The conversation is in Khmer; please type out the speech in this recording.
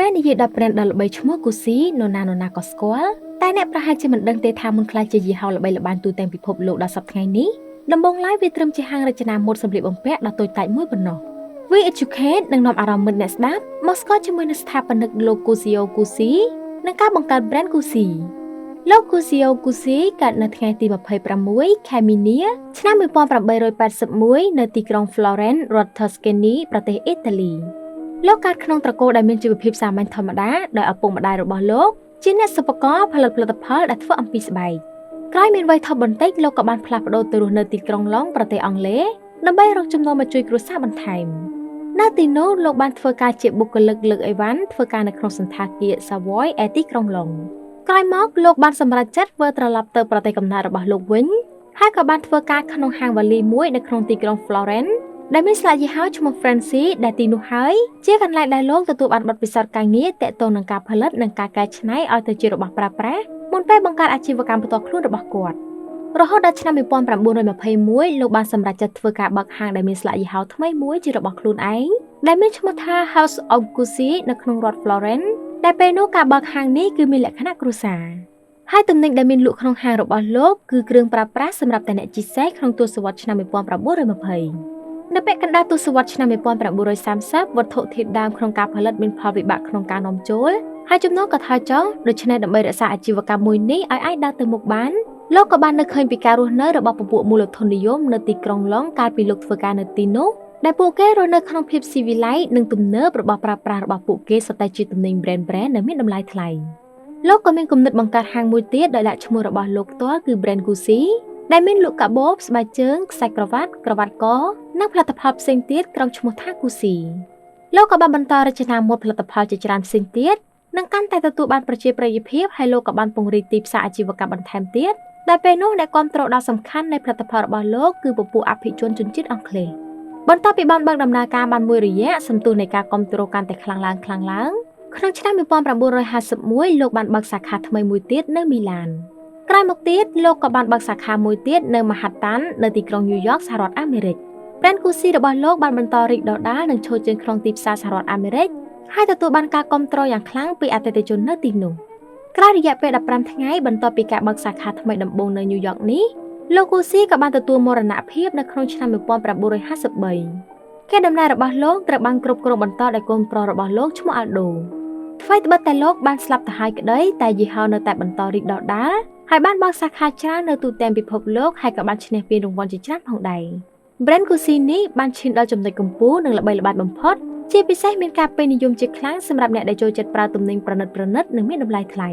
ពេលនិយាយដល់ brand ដ៏ល្បីឈ្មោះ Gucci នរណាក៏ស្គាល់តែអ្នកប្រហែលជាមិនដឹងទេថាមុនខ្លះជាយីហោល្បីល្បាញទូទាំងពិភពលោកដល់សប្តាហ៍ថ្ងៃនេះដំបូងឡើយវាត្រឹមជាហាងរចនាម៉ូដសម្លៀកបំពាក់ដ៏តូចតាចមួយប៉ុណ្ណោះវា educate និងនាំអារម្មណ៍មិត្តអ្នកស្ដាប់មកស្គាល់ជាមួយនឹងស្ថាបនិកលោក Guccio Gucci និងការបង្កើត brand Gucci លោក Guccio Gucci កើតនៅថ្ងៃទី26 ខែមីនា ឆ្នាំ1881នៅទីក្រុង Florence រដ្ឋ Tuscany ប្រទេសអ៊ីតាលីលោកកើតក្នុងត្រកូលដែលមានជីវភាពសាមញ្ញធម្មតាដោយឪពុកម្ដាយរបស់លោកជាអ្នកសិប្បករផលិតផលិតផលដែលធ្វើអំពីស្បែកក្រោយមានវ័យធំបន្តិចលោកក៏បានផ្លាស់ប្ដូរទៅរស់នៅទីក្រុងឡុងប្រទេសអង់គ្លេសដើម្បីរកចំណូលមកជួយគ្រួសារបន្ថែមនៅទីនោះលោកបានធ្វើការជាបុគ្គលិកលើកអីវ៉ាន់ធ្វើការនៅក្នុងសន្តាគារ Savoy ឯទីក្រុងឡុងក្រោយមកលោកបានសម្រេចចិត្តធ្វើត្រឡប់ទៅប្រទេសកំណើតរបស់លោកវិញហើយក៏បានធ្វើការក្នុងហាងវ៉ាលីមួយនៅក្នុងទីក្រុង Florenceដែលមានស្លាកយីហោឈ្មោះ Franci ដែលទីនោះហើយជាកន្លែងដែលលោកទទួលបានបទពិសោធន៍ការងារទាក់ទងនឹងការផលិតនិងការកែច្នៃឲ្យទៅជារបស់ប្រើប្រាស់មុនពេលបង្កើតអាជីវកម្មផ្ទាល់ខ្លួនរបស់គាត់រហូតដល់ឆ្នាំ1921លោកបានសម្រេចចិត្តធ្វើការបើកហាងដែលមានស្លាកយីហោថ្មីមួយជារបស់ខ្លួនឯងដែលមានឈ្មោះថា House of Gucci នៅក្នុងរដ្ឋ Florence ដែលពេលនោះការបើកហាងនេះគឺមានលក្ខណៈគ្រួសារហើយទំនិញដែលមានលក់ក្នុងហាងរបស់លោកគឺគ្រឿងប្រើប្រាស់សម្រាប់តែអ្នកជិះសេះក្នុងទសវត្សរ៍ឆ្នាំ1920នៅពេលកណ្ដាលទសវត្សរ៍ឆ្នាំ1930វត្ថុធាតុដើមក្នុងការផលិតមានផលវិបាកក្នុងការនាំចូលហើយចំណូលក៏ថយចុះដូច្នេះដើម្បីរក្សាអាជីវកម្មមួយនេះឲ្យអាចដើរទៅមុខបានលោកក៏បាននឹកឃើញពីការរស់នៅរបស់ពពួកមូលធននិយមនៅទីក្រុងឡុងកាលពីលោកធ្វើការនៅទីនោះដែលពួកគេរស់នៅក្នុងភាពស៊ីវិល័យនិងទំនើបរបស់ប្រើប្រាស់របស់ពួកគេសុទ្ធតែជាទំនិញ brand ដែលមានតម្លៃថ្លៃលោកក៏មានគំនិតបង្កើតហាងមួយទៀតដោយដាក់ឈ្មោះរបស់លោកផ្ទាល់គឺ brand Gucciដែលមានលក់កាបូបស្បែកជើងខ្សាច់ក្រវ៉ាត់កនិងផលិតផលផ្សេងទៀតក្រុមឈ្មោះថា Gucci លោកក៏បានបន្តរចនាម៉ូដផលិតផលជាច្រើនផ្សេងទៀតនិងកាន់តែទទួលបានប្រជាប្រិយភាពហើយលោកក៏បានពង្រីកទីផ្សារអាជីវកម្មបន្ថែមទៀតដែលពេលនោះអ្នកគ្រប់គ្រងដ៏សំខាន់នៃផលិតផលរបស់លោកគឺពពួកអភិជនជាតិអង់គ្លេសបន្ទាប់ពីបានបើកដំណើរការបានមួយរយៈសន្ទុះនៃការគ្រប់គ្រងកាន់តែខ្លាំងឡើងក្នុងឆ្នាំ1951លោកបានបើកសាខាថ្មីមួយទៀតនៅមីឡានក្រោយមកទៀតលោកក៏បានបើកសាខាមួយទៀតនៅ Manhattan នៅទីក្រុង New York សហរដ្ឋអាមេរិក brand Gucci របស់លោកបានបន្តរីកដុះដាលនិងឈរជើងក្នុងទីផ្សារសហរដ្ឋអាមេរិកហើយទទួលបានការគាំទ្រយ៉ាងខ្លាំងពីអតិថិជននៅទីនោះក្រោយរយៈពេល15ថ្ងៃបន្ទាប់ពីការបើកសាខាថ្មីដំបូងនៅ New York នេះលោក Gucci ក៏បានទទួលមរណភាពនៅក្នុងឆ្នាំ1953គេដំណើររបស់លោកត្រូវបានគ្រប់គ្រងបន្តដោយកូនប្រុសរបស់លោកឈ្មោះ Aldo ថ្មីត្បិតតែលោកបានស្លាប់ទៅហើយក្តីតែយីហោនៅតែបន្តរីកដុះដាលហើយបានបើកសាខាច្រើននៅទូទាំងពិភពលោកហើយក៏បានឈ្នះពានរង្វាន់ជាច្រើនផងដែរ brand Gucci នេះបានឈានដល់ចំណុចកំពូលនិងល្បីល្បាញបំផុតជាពិសេសមានការពេញនិយមជាខ្លាំងសម្រាប់អ្នកដែលចូលចិត្តប្រើទំនិញប្រណិតនិងមានតម្លៃថ្លៃ